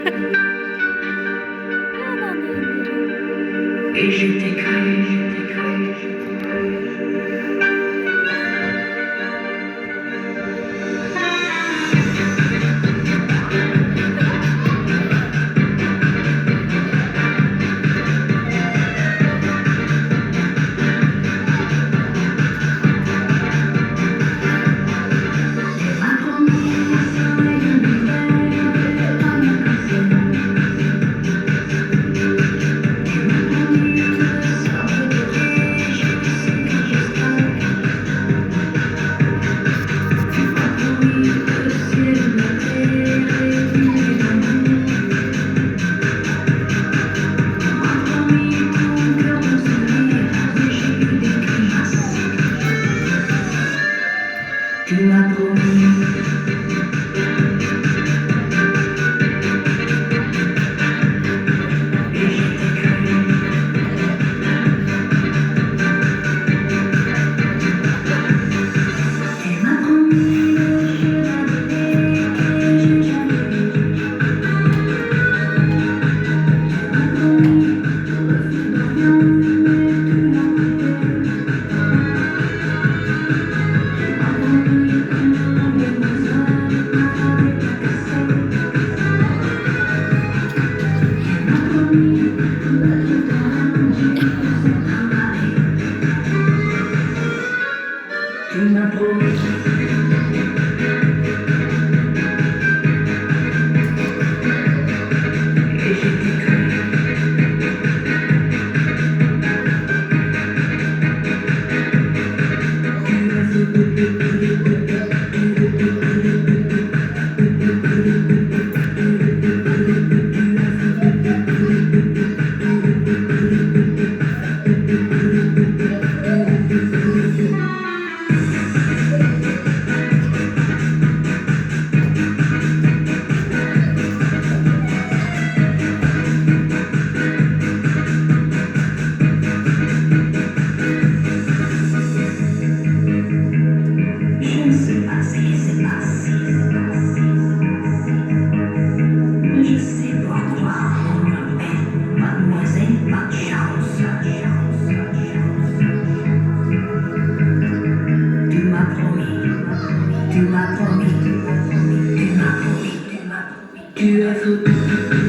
Et je t'ai cru. Tu m'as promis. Et je t'ai cru. Tu m'as promis le chevalier que j'ai jamais vu. Tu m'as promis le feu d'Orient, mais tu l'as coupé. Tu m'as promis une demoiselle avec ta cassette. Tu m'as promis d'être ta reine, j'ai travail. Tu m'as promis. Et je t'ai cru. Je ne sais pas ce qui s'est passé, mais je sais pourquoi on m'appelle Mademoiselle Pas de Chance. Tu m'as promis, tu m'as promis, tu m'as promis, tu as foutu.